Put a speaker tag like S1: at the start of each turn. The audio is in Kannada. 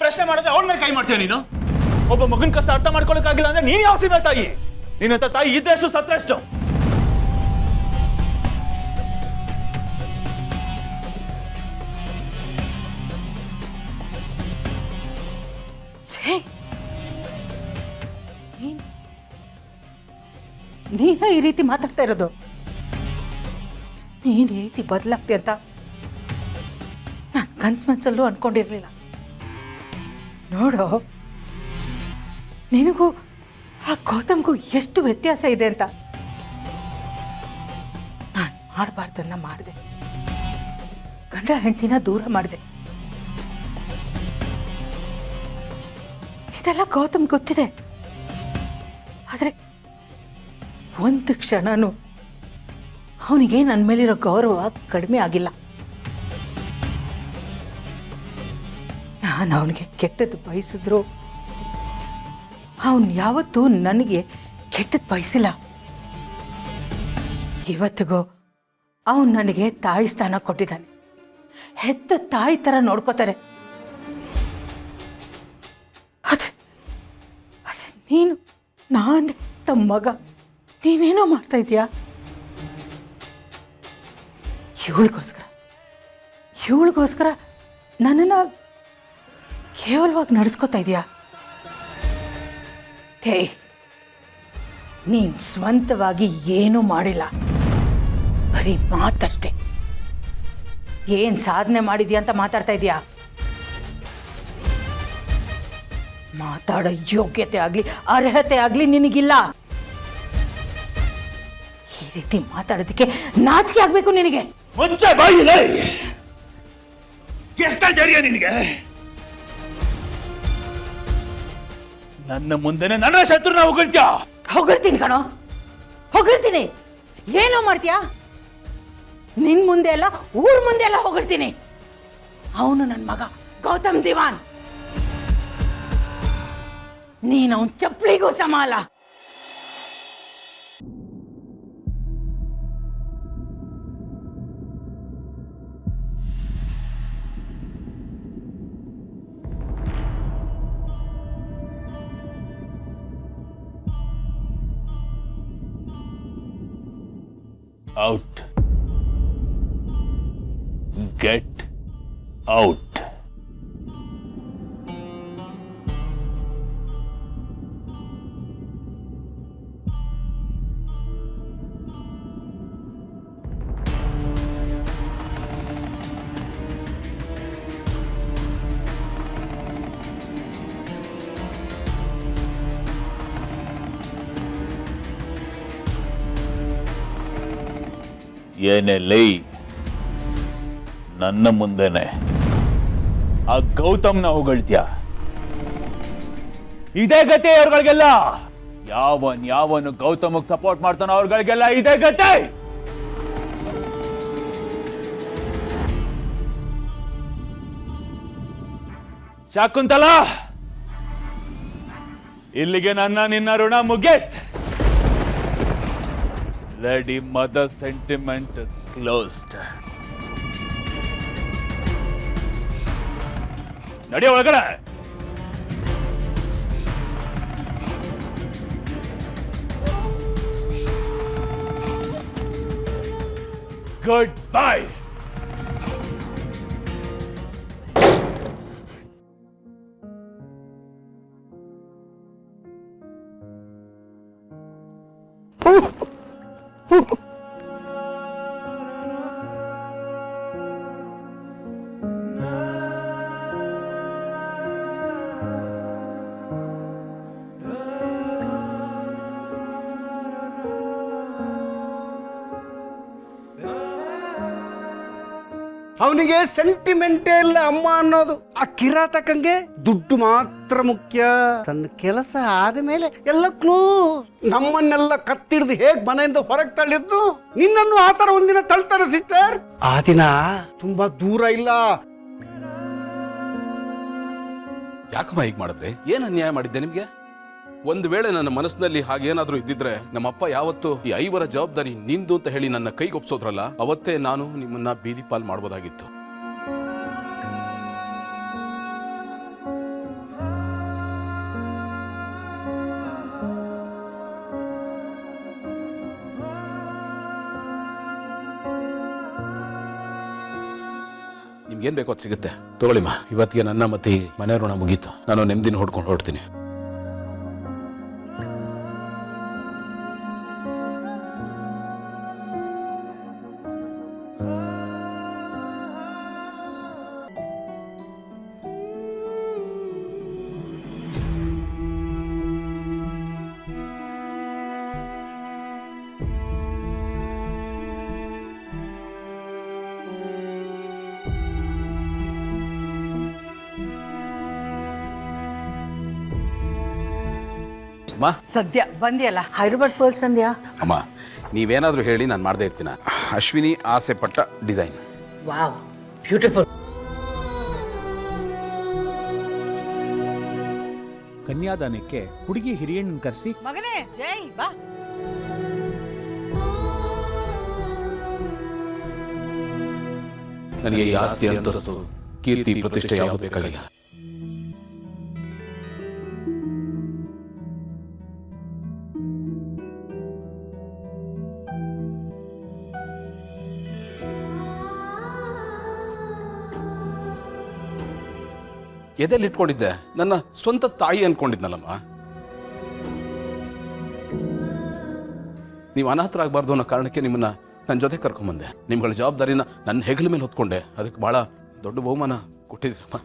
S1: ಪ್ರಶ್ನೆ ಮಾಡಿದ್ರೆ ಅವಳ ಮೇಲೆ ಕೈ ಮಾಡ್ತೀಯ ನೀನು? ಒಬ್ಬ ಮಗನ ಕಷ್ಟ ಅರ್ಥ ಮಾಡ್ಕೊಳಕ್ಕಾಗಿಲ್ಲ ಅಂದ್ರೆ ನೀನ್ ಯಾವ ಸೀಮೆ ತಾಯಿ? ನಿನ್ನಂತ ತಾಯಿ ಇದ್ದಷ್ಟು ಸತ್ರಷ್ಟು.
S2: ನೀನ ಈ ರೀತಿ ಮಾತಾಡ್ತಾ ಇರೋದು? ನೀನ್ ಈ ರೀತಿ ಬದಲಾಗ್ತಿ ಅಂತ ನಾನು ಮನ್ಸಲ್ಲೂ ಅನ್ಕೊಂಡಿರ್ಲಿಲ್ಲ. ನೋಡು, ನಿನಗೂ ಆ ಗೌತಮ್ಗೂ ಎಷ್ಟು ವ್ಯತ್ಯಾಸ ಇದೆ ಅಂತ. ನಾನು ಮಾಡಬಾರ್ದನ್ನ ಮಾಡಿದೆ, ಗಂಡ ಹೆಂಡತಿನ ದೂರ ಮಾಡಿದೆ. ಇದೆಲ್ಲ ಗೌತಮ್ ಗೊತ್ತಿದೆ. ಆದರೆ ಒಂದು ಕ್ಷಣನೂ ಅವನಿಗೆ ನನ್ನ ಮೇಲಿರೋ ಗೌರವ ಕಡಿಮೆ ಆಗಿಲ್ಲ. ನಾನು ಅವನಿಗೆ ಕೆಟ್ಟದ್ದು ಬಯಸಿದ್ರು ಅವನು ಯಾವತ್ತೂ ನನಗೆ ಕೆಟ್ಟದ್ದು ಬಯಸಿಲ್ಲ. ಇವತ್ತಿಗೂ ಅವನು ನನಗೆ ತಾಯಿ ಸ್ಥಾನ ಕೊಟ್ಟಿದ್ದಾನೆ. ಹೆತ್ತ ತಾಯಿ ಥರ ನೋಡ್ಕೋತಾರೆ. ಅದೇ ನೀನು ನಾನು ತಮ್ಮ ಮಗ, ನೀನೇನೋ ಮಾಡ್ತಾ ಇದೀಯಾ. ಇವಳಿಗೋಸ್ಕರ ನನ್ನನ್ನು ಕೇವಲವಾಗಿ ನಡೆಸ್ಕೋತಾ ಇದೀಯಾ. ನೀನು ಸ್ವಂತವಾಗಿ ಏನೂ ಮಾಡಿಲ್ಲ, ಬರೀ ಮಾತಷ್ಟೇ. ಏನು ಸಾಧನೆ ಮಾಡಿದ್ಯಾ ಅಂತ ಮಾತಾಡ್ತಾ ಇದೀಯಾ? ಮಾತಾಡೋ ಯೋಗ್ಯತೆ ಆಗಲಿ ಅರ್ಹತೆ ಆಗಲಿ ನಿನಗಿಲ್ಲ. ಈ ರೀತಿ ಮಾತಾಡೋದಕ್ಕೆ ನಾಚಿಕೆ ಆಗ್ಬೇಕು ನಿನಗೆ.
S1: ಮುಂಚೆ ಬಾಯಿಲೆ ಎಷ್ಟ ಧೈರ್ಯ ನಿನಗೆ? ನನ್ನ ಮುಂದೆನೆ ನನ್ನ ಶತ್ರುನ ಹೊಗಳ್ತ್ಯಾ?
S2: ಹೊಗಳ್ತೀನಿ ಕಣೋ, ಹೊಗಳ್ತೀನಿ. ಏನೋ ಮಾಡ್ತೀಯಾ? ನಿನ್ ಮುಂದೆ ಎಲ್ಲ ಊರ್ ಮುಂದೆ ಎಲ್ಲ ಹೊಗಳ್ತೀನಿ. ಅವನು ನನ್ನ ಮಗ ಗೌತಮ್ ದಿವಾನ್. ನೀನು ಅವನ ಚಪ್ಪಲಿಗೂ ಸಮ ಅಲ್ಲ.
S1: Out. Get out. ಏನೇ ಲೈ, ನನ್ನ ಮುಂದೆನೆ ಆ ಗೌತಮ್ನ ಹೊಗಳ್ತ್ಯಾ? ಇದೇ ಗತಿ ಅವ್ರಗಳಿಗೆಲ್ಲ. ಯಾವನು ಗೌತಮಗ್ ಸಪೋರ್ಟ್ ಮಾಡ್ತಾನೋ ಅವ್ರಗಳಿಗೆಲ್ಲ ಇದೇ ಗತಿ. ಶಾಕುಂತಲಾ, ಇಲ್ಲಿಗೆ ನಿನ್ನ ಋಣ ಮುಗೀತ್. Lady mother sentiment is closed. ನಡಿ ಒಳಗಡೆ. Good bye.
S3: ಅವನಿಗೆ ಸೆಂಟಿಮೆಂಟೇ ಇಲ್ಲ ಅಮ್ಮ ಅನ್ನೋದು. ಆ ಕಿರಾತಕಂಗೆ ದುಡ್ಡು ಮಾತ್ರ ಮುಖ್ಯ. ತನ್ನ ಕೆಲಸ ಆದ ಮೇಲೆ ಎಲ್ಲ ಕ್ಲೋಸ್. ನಮ್ಮನ್ನೆಲ್ಲ ಕತ್ತಿಡ್ದು ಹೇಗ್ ಮನೆಯಿಂದ ಹೊರಗೆ ತಳ್ಳಿದ್ದು, ನಿನ್ನನ್ನು ಆತರ ಒಂದಿನ ತಳ್ತಾರೆ ಸಿಸ್ಟರ್. ಆ ದಿನ ತುಂಬಾ ದೂರ ಇಲ್ಲ.
S4: ಯಾಕಮ್ಮ ಹೀಗೆ ಮಾಡಿದ್ರೆ? ಏನು ಅನ್ಯಾಯ ಮಾಡಿದ್ದೆ ನಿಮ್ಗೆ? ಒಂದು ವೇಳೆ ನನ್ನ ಮನಸ್ಸಿನಲ್ಲಿ ಹಾಗೇನಾದ್ರೂ ಇದ್ದಿದ್ರೆ ನಮ್ಮಪ್ಪ ಯಾವತ್ತು ಈ 5 ಜವಾಬ್ದಾರಿ ನಿಂದು ಅಂತ ಹೇಳಿ ನನ್ನ ಕೈಗೊಪ್ಸೋದ್ರಲ್ಲ, ಅವತ್ತೇ ನಾನು ನಿಮ್ಮನ್ನ ಬೀದಿ ಪಾಲ್ ಮಾಡ್ಬೋದಾಗಿತ್ತು. ನಿಮ್ಗೇನು ಬೇಕೋ ಅದು ಸಿಗುತ್ತೆ. ತಗೊಳ್ಳಿಮ್ಮ, ಇವತ್ತಿಗೆ ನನ್ನ ಮತ್ತೆ ಈ ಮನೆ ಋಣ ಮುಗೀತು. ನಾನು ನೆಮ್ಮದಿನ ಹೊಡ್ಕೊಂಡು ಹೊರಡ್ತೀನಿ. ಅಮ್ಮ,
S2: ಸದ್ಯ ಬಂದಿಯಲ್ಲ, ಹೈದರಾಬಾದ್ ಪರ್ಸ್ ತಂದ್ಯಾ?
S4: ಅಮ್ಮ, ನೀವೇನಾದರೂ ಹೇಳಿ ನಾನು ಮಾಡದೇ ಇರ್ತೀನ. ಅಶ್ವಿನಿ ಆಸೆ ಪಟ್ಟ ಡಿಸೈನ್.
S2: Wow, beautiful.
S5: ಕನ್ಯಾದಾನಕ್ಕೆ ಹುಡುಗಿ ಹಿರಿಯಣ್ಣನ ಕರೆಸಿ
S2: ಮಗನೇ ಜೈ ಬಾ.
S4: ನನಗೆ ಈ ಆಸ್ತಿ, ಅಂತಸ್ತು, ಕೀರ್ತಿ, ಪ್ರತಿಷ್ಠೆ ಯಾವುದು ಬೇಕಾಗಿಲ್ಲ. ಎದೆಲ್ಲಿ ಇಟ್ಕೊಂಡಿದ್ದೆ ನನ್ನ ಸ್ವಂತ ತಾಯಿ ಅನ್ಕೊಂಡಿದ್ನಲ್ಲಮ್ಮ. ನೀವು ಅನಾಥರಾಗಬಾರ್ದು ಅನ್ನೋ ಕಾರಣಕ್ಕೆ ನಿಮ್ಮನ್ನ ನನ್ನ ಜೊತೆ ಕರ್ಕೊಂಬಂದೆ. ನಿಮ್ಗಳ ಜವಾಬ್ದಾರಿನ ನನ್ನ ಹೆಗಲ ಮೇಲೆ ಹೊತ್ಕೊಂಡೆ. ಅದಕ್ಕೆ ಭಾಳ ದೊಡ್ಡ ಬಹುಮಾನ ಕೊಟ್ಟಿದ್ದೀರಮ್ಮ.